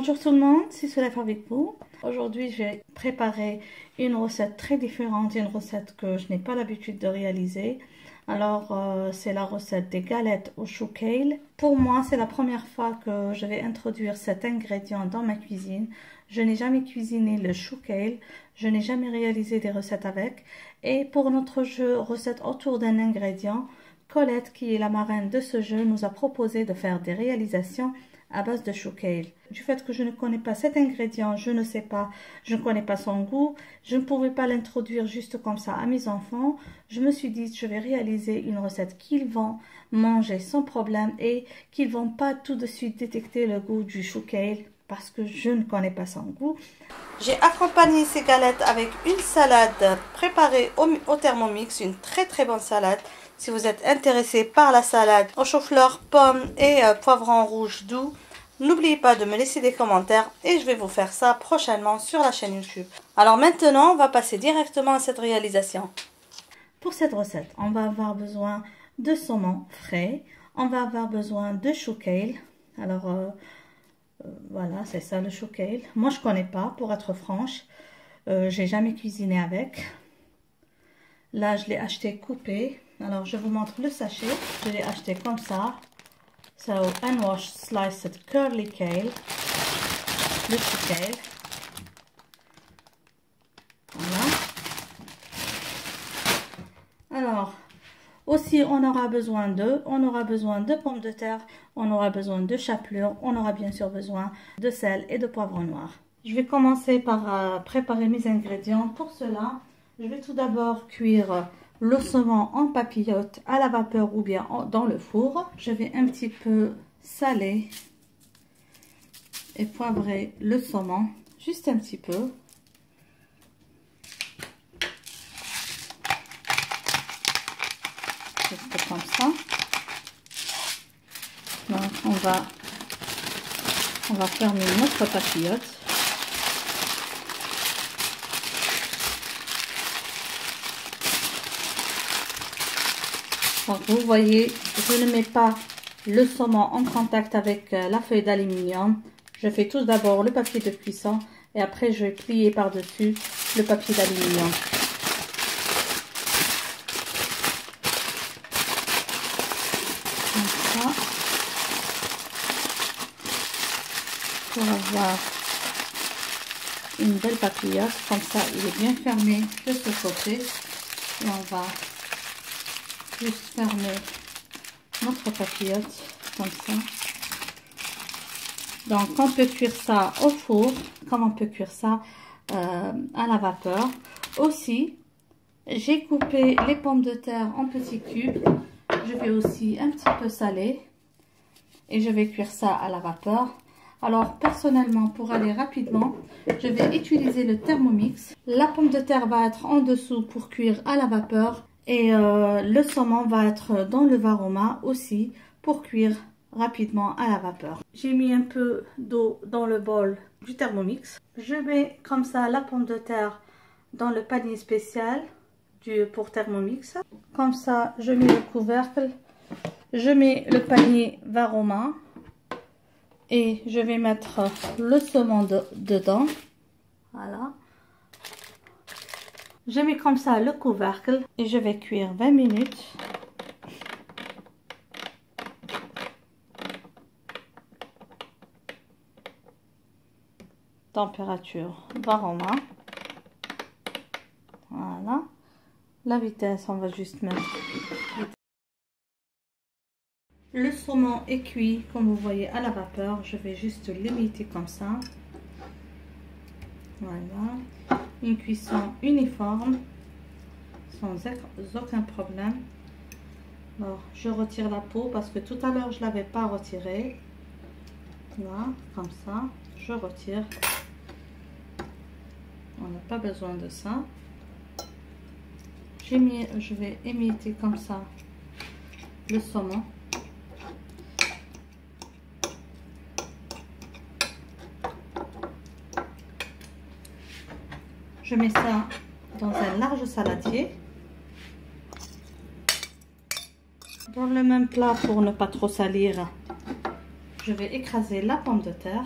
Bonjour tout le monde, c'est Souleyfa avec vous. Aujourd'hui, j'ai préparé une recette très différente, une recette que je n'ai pas l'habitude de réaliser. Alors, c'est la recette des galettes au chou kale. Pour moi, c'est la première fois que je vais introduire cet ingrédient dans ma cuisine. Je n'ai jamais cuisiné le chou kale, je n'ai jamais réalisé des recettes avec. Et pour notre jeu recette autour d'un ingrédient, Colette, qui est la marraine de ce jeu, nous a proposé de faire des réalisations à base de chou kale. Du fait que je ne connais pas cet ingrédient, je ne sais pas, je ne connais pas son goût, je ne pouvais pas l'introduire juste comme ça à mes enfants. Je me suis dit, je vais réaliser une recette qu'ils vont manger sans problème et qu'ils vont pas tout de suite détecter le goût du chou kale parce que je ne connais pas son goût. J'ai accompagné ces galettes avec une salade préparée au Thermomix, une très bonne salade. Si vous êtes intéressé par la salade au chou-fleur, pommes et poivron rouge doux, n'oubliez pas de me laisser des commentaires et je vais vous faire ça prochainement sur la chaîne YouTube. Alors maintenant, on va passer directement à cette réalisation. Pour cette recette, on va avoir besoin de saumon frais, on va avoir besoin de chou kale. Alors voilà, c'est ça le chou kale. Moi je connais pas, pour être franche, j'ai jamais cuisiné avec. Là je l'ai acheté coupé. Alors, je vous montre le sachet. Je l'ai acheté comme ça. So, unwashed sliced curly kale. Le chou kale. Voilà. Alors, aussi, on aura besoin de pommes de terre, on aura besoin de chapelure, on aura bien sûr besoin de sel et de poivre noir. Je vais commencer par préparer mes ingrédients. Pour cela, je vais tout d'abord cuire le saumon en papillote à la vapeur ou bien dans le four. Je vais un petit peu saler et poivrer le saumon, juste un petit peu. Juste comme ça. Donc on va fermer notre papillote. Donc vous voyez, je ne mets pas le saumon en contact avec la feuille d'aluminium. Je fais tout d'abord le papier de cuisson et après je vais plier par-dessus le papier d'aluminium. Comme ça. Pour avoir une belle papillote. Comme ça, il est bien fermé de ce côté. Et on va juste fermer notre papillote comme ça. Donc on peut cuire ça au four comme on peut cuire ça à la vapeur. Aussi, j'ai coupé les pommes de terre en petits cubes. Je vais aussi un petit peu saler et je vais cuire ça à la vapeur. Alors personnellement, pour aller rapidement, je vais utiliser le Thermomix. La pomme de terre va être en dessous pour cuire à la vapeur. Et le saumon va être dans le varoma aussi pour cuire rapidement à la vapeur. J'ai mis un peu d'eau dans le bol du Thermomix. Je mets comme ça la pomme de terre dans le panier spécial pour Thermomix. Comme ça, je mets le couvercle. Je mets le panier varoma. Et je vais mettre le saumon dedans. Voilà. Je mets comme ça le couvercle et je vais cuire 20 minutes. Température varoma. Voilà. La vitesse, on va juste mettre. Le saumon est cuit, comme vous voyez, à la vapeur. Je vais juste l'imiter comme ça. Voilà. Une cuisson uniforme sans aucun problème. Alors, je retire la peau parce que tout à l'heure je l'avais pas retirée. Là, comme ça, je retire. On n'a pas besoin de ça. Je vais émietter comme ça le saumon. Je mets ça dans un large saladier. Dans le même plat, pour ne pas trop salir, je vais écraser la pomme de terre.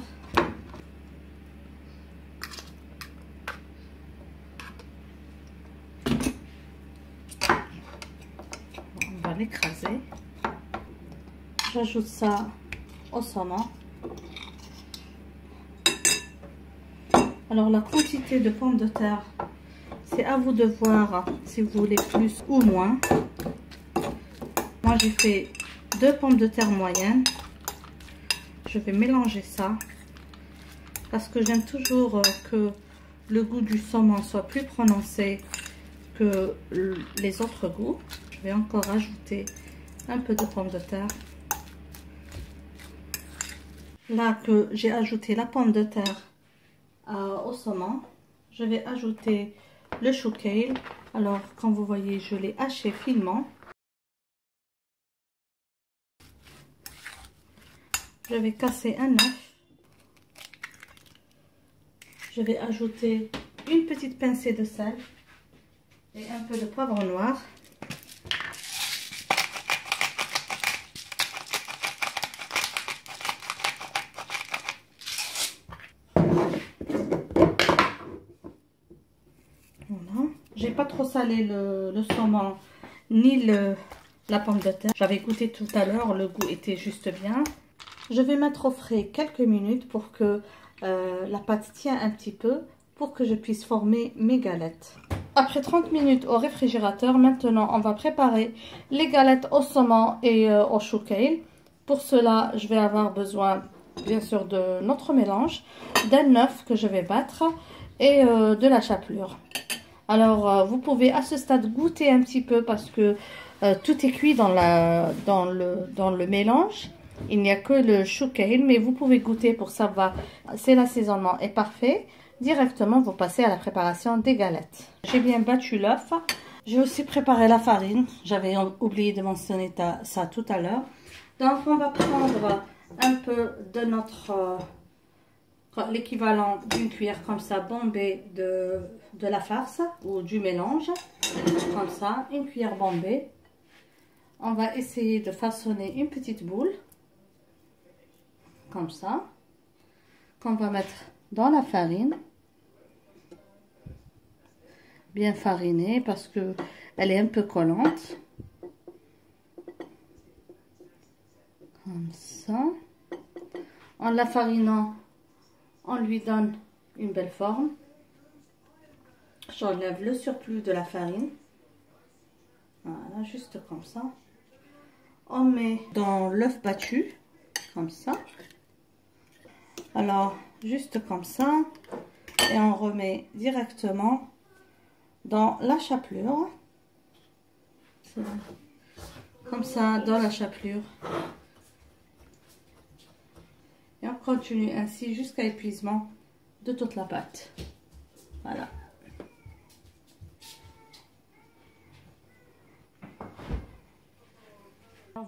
l'écraser. J'ajoute ça au saumon. Alors la quantité de pommes de terre, c'est à vous de voir si vous voulez plus ou moins. Moi j'ai fait 2 pommes de terre moyennes. Je vais mélanger ça parce que j'aime toujours que le goût du saumon soit plus prononcé que les autres goûts. Je vais encore ajouter un peu de pommes de terre. Là que j'ai ajouté la pomme de terre au saumon, je vais ajouter le chou kale. Alors comme vous voyez, je l'ai haché finement. Je vais casser un œuf. Je vais ajouter une petite pincée de sel et un peu de poivre noir. Voilà. J'ai pas trop salé le saumon ni la pomme de terre. J'avais goûté tout à l'heure, le goût était juste bien. Je vais mettre au frais quelques minutes pour que la pâte tienne un petit peu, pour que je puisse former mes galettes. Après 30 minutes au réfrigérateur, maintenant on va préparer les galettes au saumon et au chou kale. Pour cela, je vais avoir besoin bien sûr de notre mélange, d'un œuf que je vais battre et de la chapelure. Alors vous pouvez à ce stade goûter un petit peu parce que tout est cuit dans le mélange. Il n'y a que le chou kale, mais vous pouvez goûter pour savoir si l'assaisonnement est parfait. Directement, vous passez à la préparation des galettes. J'ai bien battu l'œuf. J'ai aussi préparé la farine. J'avais oublié de mentionner ça tout à l'heure. Donc, on va prendre un peu de notre l'équivalent d'une cuillère comme ça, bombée de la farce ou du mélange. Comme ça, une cuillère bombée. On va essayer de façonner une petite boule. Comme ça, qu'on va mettre dans la farine, bien farinée parce que elle est un peu collante, comme ça. En la farinant, on lui donne une belle forme. J'enlève le surplus de la farine, voilà, juste comme ça. On met dans l'œuf battu, comme ça. Alors, juste comme ça, et on remet directement dans la chapelure. Comme ça, dans la chapelure. Et on continue ainsi jusqu'à épuisement de toute la pâte. Voilà.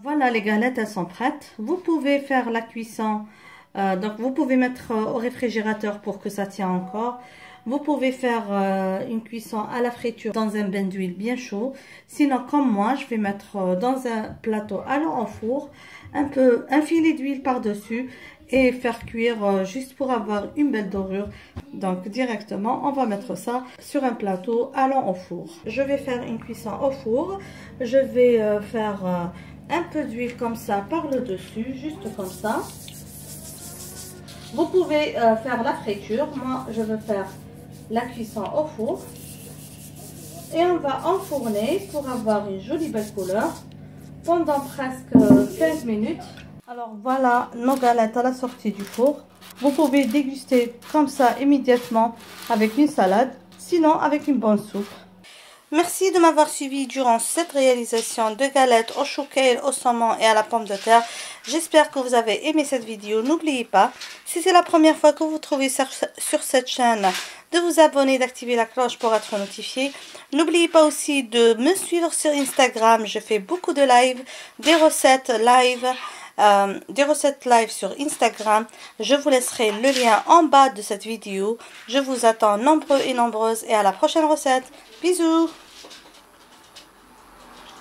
Voilà, les galettes, elles sont prêtes. Vous pouvez faire la cuisson. Donc vous pouvez mettre au réfrigérateur pour que ça tienne encore. Vous pouvez faire une cuisson à la friture dans un bain d'huile bien chaud. Sinon, comme moi, je vais mettre dans un plateau allant au four un filet d'huile par-dessus et faire cuire juste pour avoir une belle dorure. Donc directement, on va mettre ça sur un plateau allant au four. Je vais faire une cuisson au four. Je vais faire un peu d'huile comme ça par le dessus, juste comme ça. Vous pouvez faire la friture. Moi, je veux faire la cuisson au four. Et on va enfourner pour avoir une jolie belle couleur pendant presque 15 minutes. Alors voilà nos galettes à la sortie du four. Vous pouvez déguster comme ça immédiatement avec une salade, sinon avec une bonne soupe. Merci de m'avoir suivi durant cette réalisation de galettes au chou kale, au saumon et à la pomme de terre. J'espère que vous avez aimé cette vidéo. N'oubliez pas, si c'est la première fois que vous trouvez sur cette chaîne, de vous abonner, d'activer la cloche pour être notifié. N'oubliez pas aussi de me suivre sur Instagram. Je fais beaucoup de live, des recettes live sur Instagram. Je vous laisserai le lien en bas de cette vidéo. Je vous attends nombreux et nombreuses et à la prochaine recette. Bisous!